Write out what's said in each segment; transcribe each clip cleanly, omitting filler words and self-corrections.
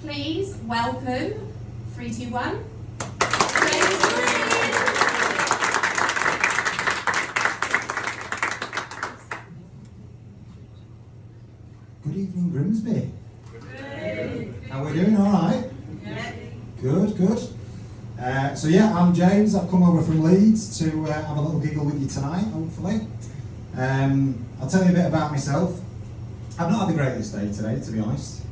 Please welcome 3, 2, 1. Good evening, Grimsby. How are we doing? All right? Yeah. Good, good. So yeah, I'm James. I've come over from Leeds to have a little giggle with you tonight, hopefully. I'll tell you a bit about myself. I've not had the greatest day today, to be honest.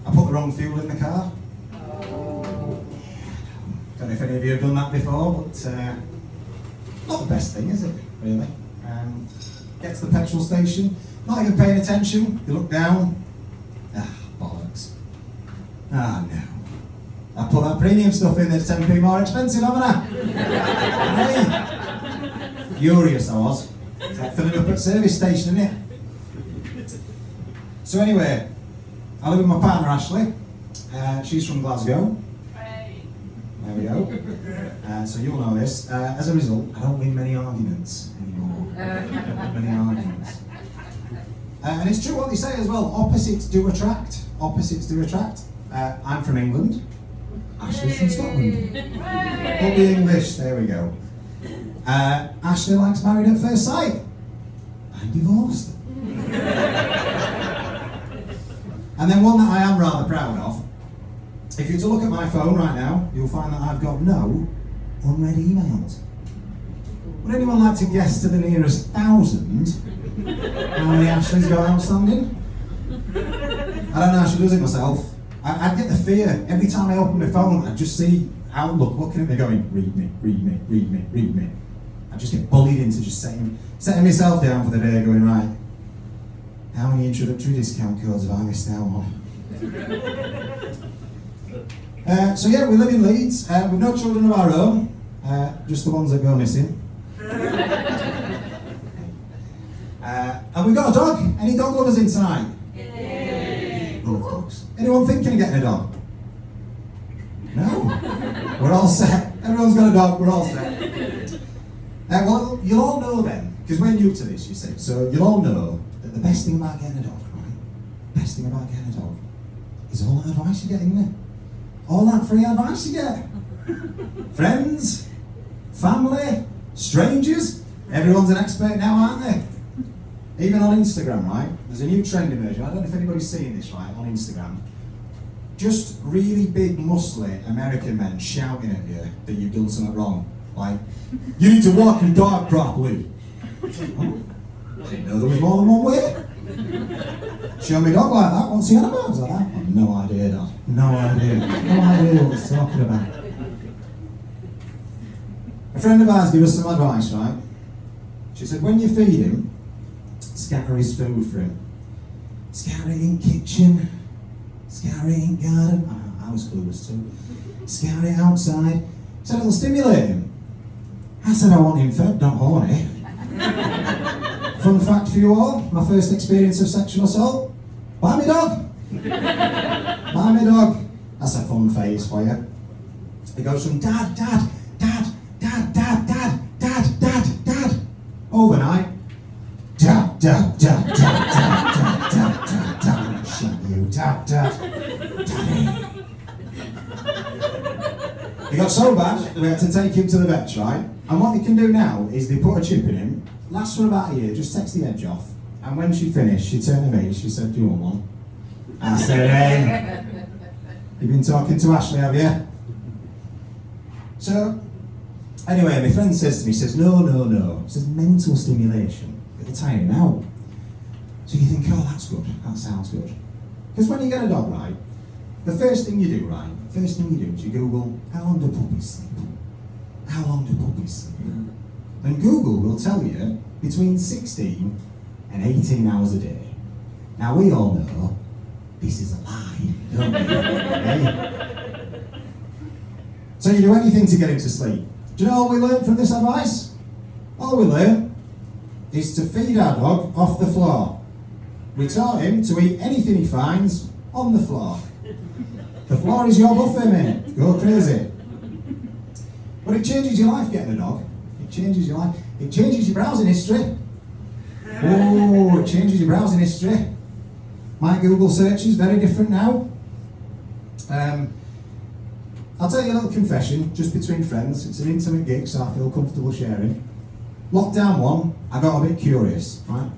I put the wrong fuel in the car. Don't know if any of you have done that before, but not the best thing, is it, really? Get to the petrol station, not even paying attention, you look down, bollocks. No. I put that premium stuff in that's 10p more expensive, haven't I? Hey! Furious I was. It's like filling up at service station, isn't it? So anyway, I live with my partner Ashley. She's from Glasgow. There we go. So you'll know this. As a result, I don't win many arguments anymore. I don't win many arguments. And it's true what they say as well. Opposites do attract. Opposites do attract. I'm from England. Ashley's from Scotland. All the English. There we go. Ashley likes Married at First Sight. I'm divorced. And then one that I am rather proud of. If you were to look at my phone right now, you'll find that I've got no unread emails. Would anyone like to guess to the nearest 1,000 how many Ashley's got outstanding? I don't know how she does it myself. I get the fear. Every time I open my phone, I just see Outlook looking at me going, read me, read me, read me, read me. I just get bullied into just setting myself down for the day going, right, how many introductory discount codes have I missed out on? So yeah, we live in Leeds. We've no children of our own, just the ones that go missing. And we've got a dog. Any dog lovers in tonight? Yay. Love dogs. Anyone thinking of getting a dog? No? We're all set. Everyone's got a dog, we're all set. Well, you'll all know then, because we're new to this, you see, so you'll all know that the best thing about getting a dog, right? The best thing about getting a dog is all that advice you get, isn't it? All that free advice you get. Friends, family, strangers, everyone's an expert now, aren't they? Even on Instagram, right? There's a new trend emerging. I don't know if anybody's seen this, right, on Instagram. Just really big, muscly American men shouting at you that you've done something wrong. Like, you need to walk your dog properly. Oh, I didn't know there was more than one way. Show me a dog like that, what's he on about? Like that? I've no idea, Dad. No idea. No idea what he's talking about. A friend of ours gave us some advice, right? She said, when you feed him, scatter his food for him. Scatter it in kitchen. Scatter it in garden. I was clueless too. Scatter it outside. Said it'll stimulate him. I said I want him fed, not horny. Fun fact for you all, my first experience of sexual assault. Buy me dog. Buy me dog. That's a fun phase for you. It goes from dad, dad, dad, dad, dad, dad, dad, dad, dad. Overnight. Dad, dad, dad, dad, dad, dad, dad, dad, dad. Shut you, dad, dad, daddy. He got so bad, we had to take him to the vets, right? And what they can do now is they put a chip in him, lasts for about a year, just takes the edge off. And when she finished, she turned to me, she said, do you want one? I said, hey, you've been talking to Ashley, have you? So, anyway, my friend says to me, he says, no. He says, mental stimulation. It'll tire him out. So you think, oh, that's good, that sounds good. Because when you get a dog, right, the first thing you do, right, is you Google, how long do puppies sleep? How long do puppies sleep? And Google will tell you between 16 and 18 hours a day. Now we all know this is a lie, don't we? Okay? So you do anything to get him to sleep. Do you know all we learned from this advice? All we learned is to feed our dog off the floor. We taught him to eat anything he finds on the floor. The floor is your buffet, mate. Go crazy. But it changes your life getting a dog. It changes your life. It changes your browsing history. Oh, it changes your browsing history. My Google search is very different now. I'll tell you a little confession, just between friends. It's an intimate gig, so I feel comfortable sharing. Lockdown 1, I got a bit curious, right?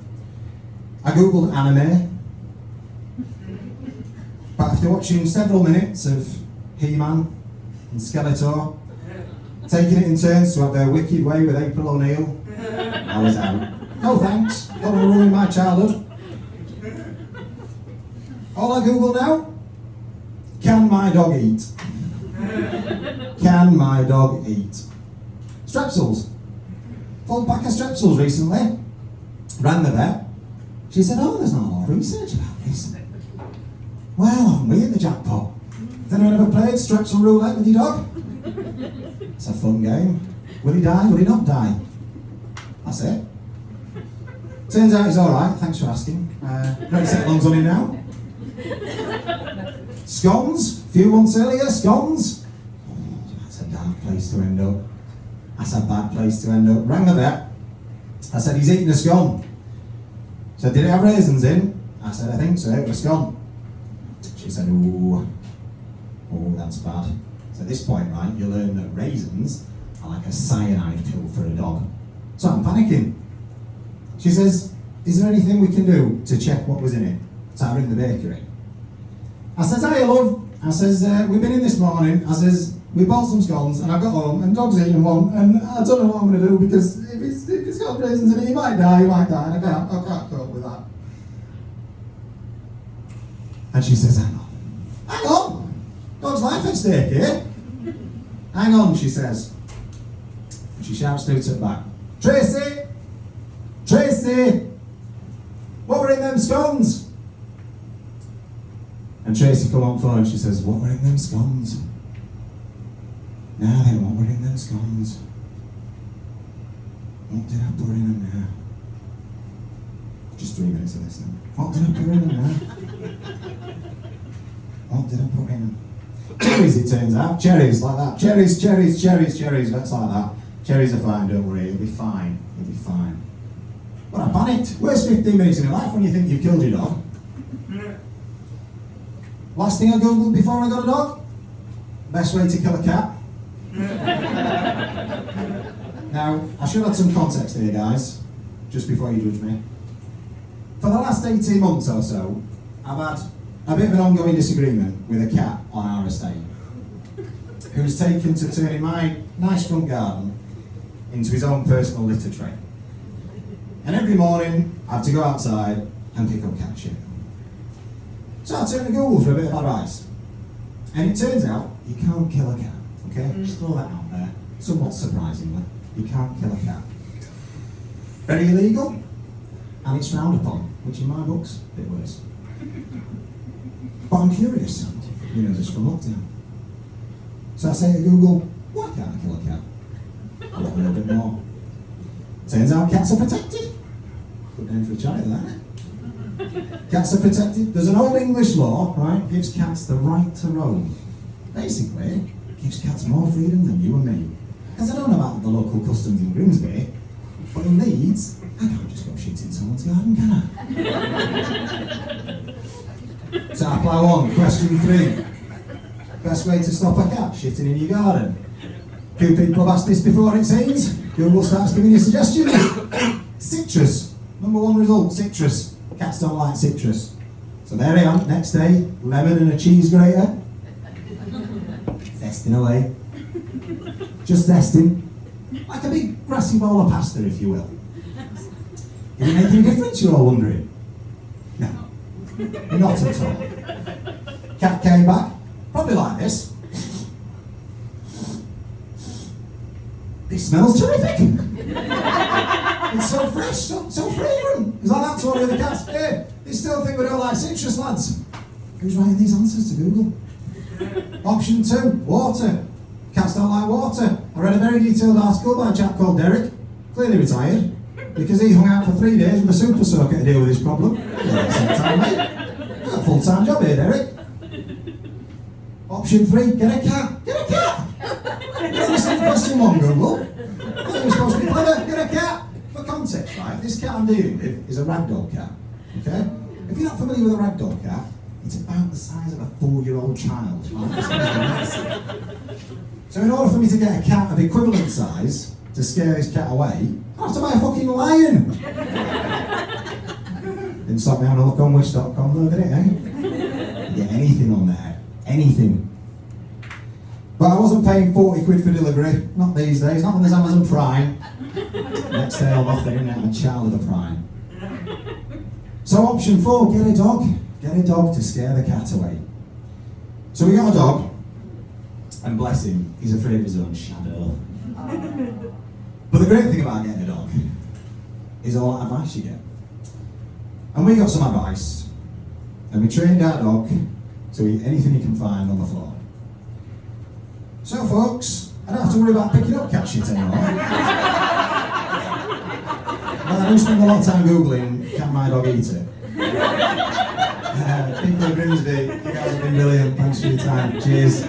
I googled anime, but after watching several minutes of He-Man and Skeletor, taking it in turns to have their wicked way with April O'Neil, I was out. No thanks, don't want to ruin my childhood. All I Google now, can my dog eat? Can my dog eat? Strepsils. Full pack of strepsils recently. Rang the vet. She said, oh, there's not a lot of research about this. Well, haven't we hit the jackpot? Has anyone ever played strepsil roulette with your dog? It's a fun game. Will he die? Will he not die? That's it. Turns out he's alright, thanks for asking. Ready to set lungs on him now. Scones, a few months earlier, scones. Oh, that's a dark place to end up. That's a bad place to end up. Rang the vet. I said, he's eating a scone. She said, did it have raisins in? I said, I think so, it was a scone. She said, oh, that's bad. So at this point, right, you learn that raisins are like a cyanide pill for a dog. So I'm panicking. She says, is there anything we can do to check what was in it? So I ring the bakery. I says, hi love. I says, we've been in this morning. I says, we bought some scones and I got home and dog's eating one and I don't know what I'm going to do because if it's got raisins in it, he might die and I can't cope with that. And she says, hang on, dog's life at stake here. Hang on, she says. And she shouts through to the back, Tracy, what were in them scones? And Tracy come on phone and she says, what were in them scones? Now then, what were in them scones? What did I put in them now? Just 3 minutes of listening. What did I put in them now? What did I put in them? Cherries, it turns out. Cherries, like that. Cherries, that's like that. Cherries are fine, don't worry, it'll be fine. But I panicked. Worst 15 minutes in your life when you think you've killed your dog. Last thing I googled before I got a dog, best way to kill a cat. Now, I should add some context here, guys, just before you judge me. For the last 18 months or so, I've had a bit of an ongoing disagreement with a cat on our estate, who's taken to turning my nice front garden into his own personal litter tray. And every morning, I have to go outside and pick up cat shit. So I turned to Google for a bit of advice. And it turns out, you can't kill a cat, okay? Just throw that out there. Somewhat surprisingly, you can't kill a cat. Very illegal, and it's frowned upon, which in my books, a bit worse. But I'm curious, just from lockdown. So I say to Google, why can't I kill a cat? I look a little bit more. Turns out cats are protected. Good name for a child, that. Cats are protected. There's an old English law, right, gives cats the right to roam. Basically, gives cats more freedom than you and me. Because I don't know about the local customs in Grimsby, but in Leeds, I can't just go shit in someone's garden, can I? So I plough on. Question 3. Best way to stop a cat shitting in your garden? Few people have asked this before, it seems. Google starts giving you suggestions. Citrus. Number 1 result, citrus. Cats don't like citrus. So there I am, next day, lemon and a cheese grater. Zesting away. Just zesting. Like a big grassy bowl of pasta, if you will. Is it making a difference, you're all wondering? No. Not at all. Cat came back, probably like this. This smells terrific. It's so fresh, so fragrant. It's like that to all the other cats. Hey, they still think we don't like citrus, lads. Who's writing these answers to Google? Option 2, water. Cats don't like water. I read a very detailed article by a chap called Derek, clearly retired, because he hung out for 3 days with a super soaker to deal with his problem. Time, mate. You've got a full-time job here, Derek. Option 3, get a cat. Get a cat! You don't listen to question 1, Google. You're supposed to be clever. Get a cat. For context, right, this cat I'm dealing with is a ragdoll cat. Okay? If you're not familiar with a ragdoll cat, It's about the size of a 4-year-old child. So in order for me to get a cat of equivalent size to scare this cat away, I have to buy a fucking lion. Didn't stop me having a look on wish.com though, did it, eh? Get anything on there. Anything. But I wasn't paying 40 quid for delivery. Not these days. Not when there's Amazon Prime. Next day I'll offer in a child of the Prime. So option 4, get a dog. Get a dog to scare the cat away. So we got a dog. And bless him, he's afraid of his own shadow. But the great thing about getting a dog is all that advice you get. And we got some advice. And we trained our dog to eat anything he can find on the floor. So folks, I don't have to worry about picking up cat shit anymore. Well, I do spend a lot of time Googling, can my dog eat it? People of Grimsby, you guys have been brilliant. Thanks for your time. Cheers.